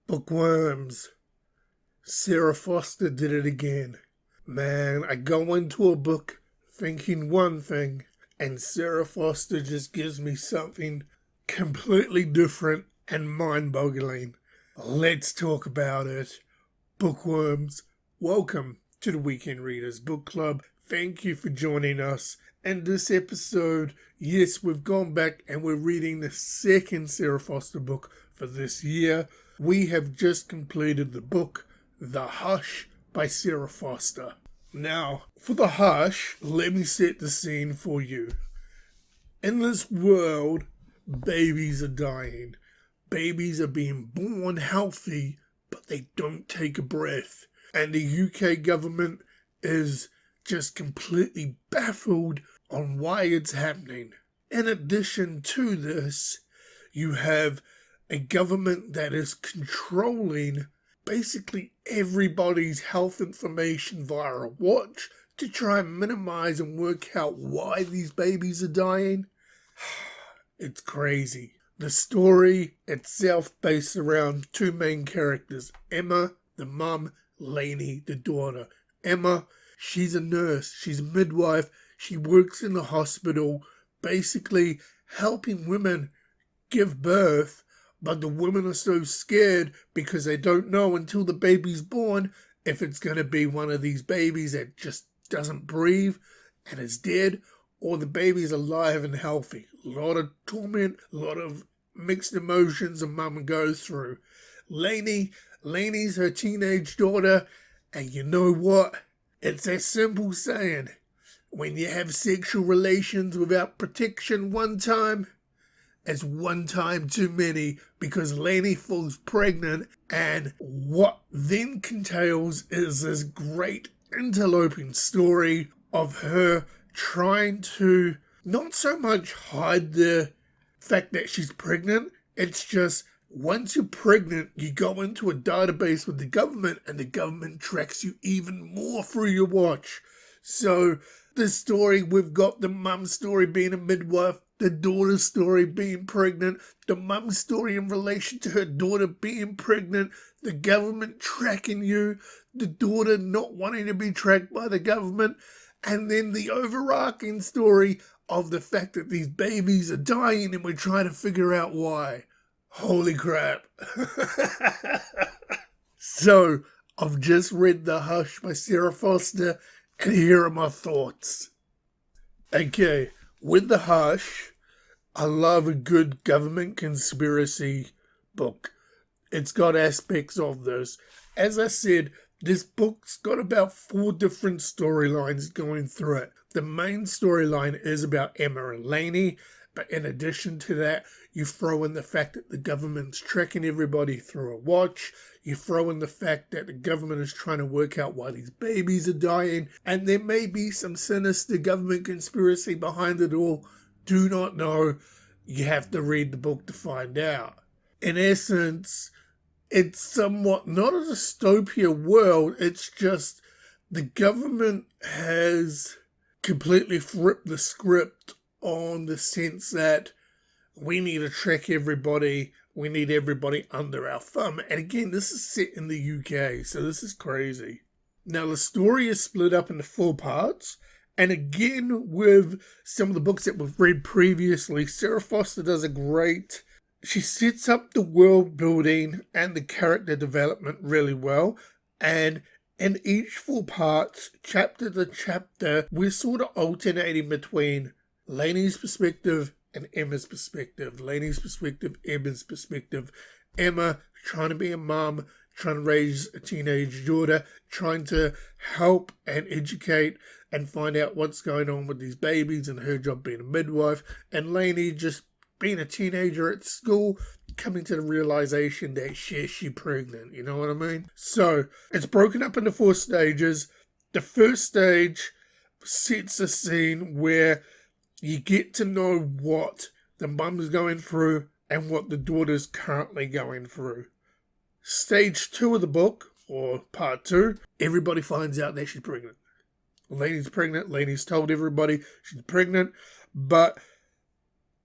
Bookworms. Sara Foster did it again. Man, I go into a book thinking one thing, and Sara Foster just gives me something completely different and mind-boggling. Let's talk about it. Bookworms, welcome to the Weekend Readers Book Club. Thank you for joining us. And this episode, yes, we've gone back and we're reading the second Sara Foster book for this year. We have just completed the book, The Hush by Sara Foster. Now, for The Hush, let me set the scene for you. In this world, babies are dying. Babies are being born healthy, but they don't take a breath. And the UK government is just completely baffled on why it's happening. In addition to this, you have a government that is controlling basically everybody's health information via a watch to try and minimize and work out why these babies are dying. It's crazy. The story itself based around two main characters, Emma, the mum, Lainey, the daughter. Emma, she's a nurse, she's a midwife, she works in the hospital, basically helping women give birth, but the women are so scared because they don't know until the baby's born if it's going to be one of these babies that just doesn't breathe and is dead, or the baby's alive and healthy. A lot of torment, a lot of mixed emotions a mum goes through. Lainey's her teenage daughter, and you know what? It's a simple saying. When you have sexual relations without protection one time, it's one time too many, because Lainey falls pregnant, and what then entails is this great interloping story of her trying to not so much hide the fact that she's pregnant. It's just once you're pregnant, you go into a database with the government, and the government tracks you even more through your watch. So this story, we've got the mum's story being a midwife, the daughter's story being pregnant, the mum's story in relation to her daughter being pregnant, the government tracking you, the daughter not wanting to be tracked by the government, and then the overarching story of the fact that these babies are dying and we're trying to figure out why. Holy crap. So, I've just read The Hush by Sara Foster, and here are my thoughts. Okay, with The Hush, I love a good government conspiracy book. It's got aspects of this. As I said, this book's got about 4 different storylines going through it. The main storyline is about Emma and Lainey, but in addition to that, you throw in the fact that the government's tracking everybody through a watch. You throw in the fact that the government is trying to work out why these babies are dying. And there may be some sinister government conspiracy behind it all. Do not know. You have to read the book to find out. In essence, it's somewhat not a dystopia world. It's just the government has completely flipped the script on the sense that we need to track everybody. We need everybody under our thumb. And again, this is set in the UK, so this is crazy. Now, the story is split up into 4 parts. And again, with some of the books that we've read previously, Sara Foster does a great... She sets up the world building and the character development really well. And in each 4 parts, chapter to chapter, we're sort of alternating between Lainey's perspective and Emma's perspective. Lainey's perspective, Emma's perspective. Emma trying to be a mum, trying to raise a teenage daughter, trying to help and educate and find out what's going on with these babies and her job being a midwife. And Lainey just being a teenager at school, coming to the realization that she's pregnant, you know what I mean? So, it's broken up into 4 stages. The first stage sets a scene where you get to know what the mum's going through and what the daughter's currently going through. Stage 2 of the book, or part 2, everybody finds out that she's pregnant. Lainey's pregnant. Lainey's told everybody she's pregnant. But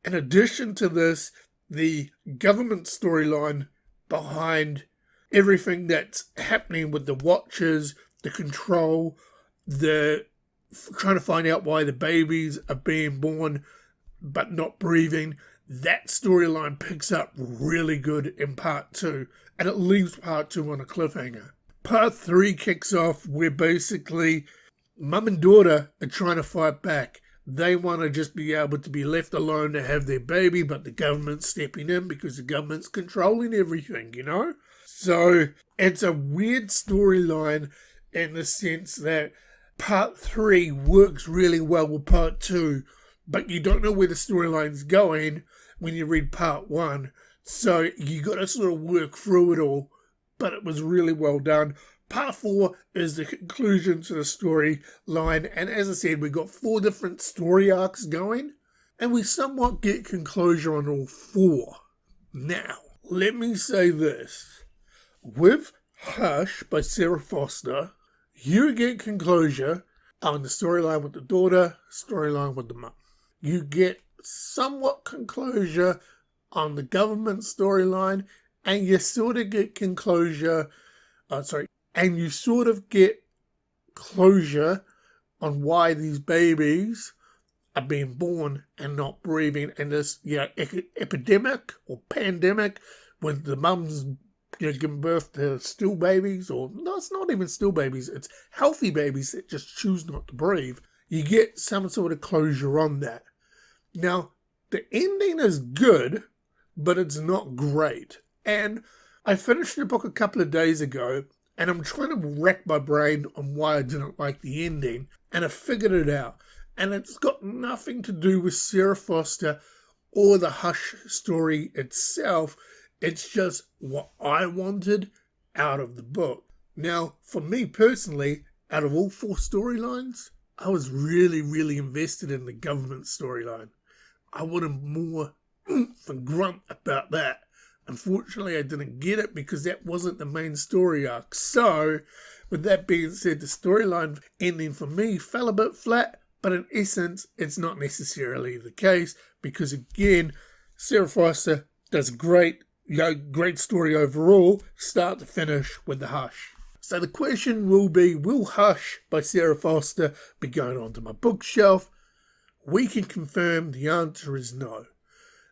in addition to this, the government storyline behind everything that's happening with the Watchers, the Control, the trying to find out why the babies are being born but not breathing. That storyline picks up really good in part 2, and it leaves part 2 on a cliffhanger. Part 3 kicks off where basically mum and daughter are trying to fight back. They want to just be able to be left alone to have their baby, but the government's stepping in because the government's controlling everything, you know? So it's a weird storyline in the sense that part 3 works really well with part 2, but you don't know where the storyline's going when you read part 1. So you got to sort of work through it all, but it was really well done. Part 4 is the conclusion to the storyline, and as I said, we got 4 different story arcs going, and we somewhat get conclusion on all 4. Now, let me say this. With Hush by Sara Foster, you get conclusion on the storyline with the daughter, storyline with the mum. You get somewhat conclusion on the government storyline, and you sort of get closure on why these babies are being born and not breathing, and this epidemic or pandemic with the mums giving birth to still babies, or no, it's not even still babies, it's healthy babies that just choose not to breathe. You get some sort of closure on that. Now, the ending is good, but it's not great. And I finished the book a couple of days ago, and I'm trying to rack my brain on why I didn't like the ending, and I figured it out. And it's got nothing to do with Sara Foster or the Hush story itself. It's just what I wanted out of the book. Now, for me personally, out of all 4 storylines, I was really, really invested in the government storyline. I wanted more oomph and grunt about that. Unfortunately, I didn't get it because that wasn't the main story arc. So, with that being said, the storyline ending for me fell a bit flat, but in essence, it's not necessarily the case because, again, Sara Foster does great story overall, start to finish with the Hush. So the question will be, will Hush by Sara Foster be going onto my bookshelf? We can confirm the answer is no.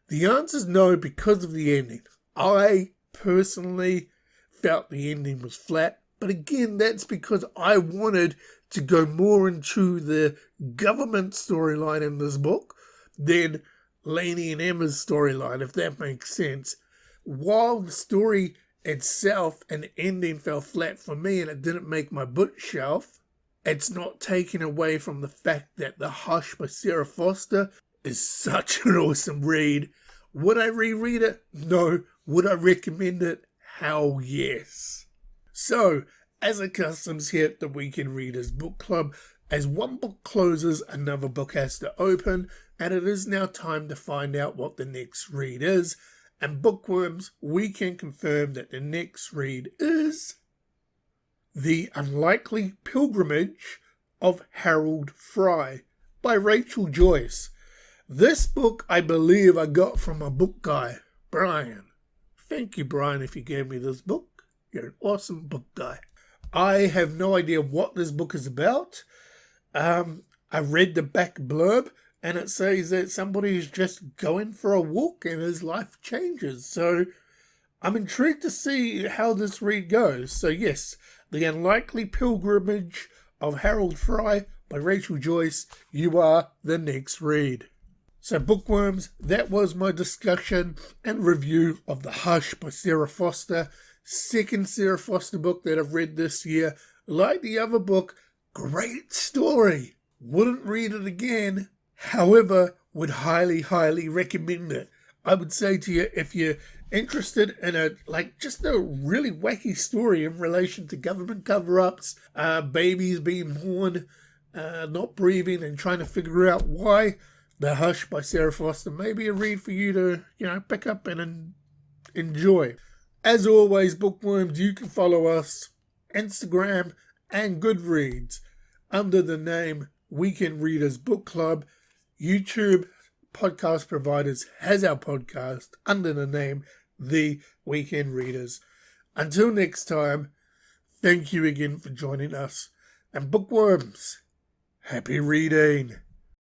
The answer is no because of the ending. I personally felt the ending was flat, but again, that's because I wanted to go more into the government storyline in this book than Lainey and Emma's storyline, if that makes sense. While the story itself and the ending fell flat for me and it didn't make my bookshelf, it's not taken away from the fact that The Hush by Sara Foster is such an awesome read. Would I reread it? No. Would I recommend it? Hell yes. So, as it customs here at the Weekend Readers Book Club, as one book closes, another book has to open, and it is now time to find out what the next read is. And Bookworms, we can confirm that the next read is The Unlikely Pilgrimage of Harold Fry by Rachel Joyce. This book, I believe, I got from a book guy, Brian. Thank you, Brian, if you gave me this book. You're an awesome book guy. I have no idea what this book is about. I read the back blurb, and it says that somebody is just going for a walk and his life changes. So I'm intrigued to see how this read goes. So yes, The Unlikely Pilgrimage of Harold Fry by Rachel Joyce. You are the next read. So Bookworms, that was my discussion and review of The Hush by Sara Foster. Second Sara Foster book that I've read this year. Like the other book, great story. Wouldn't read it again. However, would highly, highly recommend it. I would say to you, if you're interested in just a really wacky story in relation to government cover-ups, babies being born, not breathing and trying to figure out why, The Hush by Sara Foster may be a read for you to, pick up and enjoy. As always, Bookworms, you can follow us, Instagram and Goodreads, under the name Weekend Readers Book Club. YouTube podcast providers has our podcast under the name The Weekend Readers. Until next time, thank you again for joining us. And Bookworms, happy reading.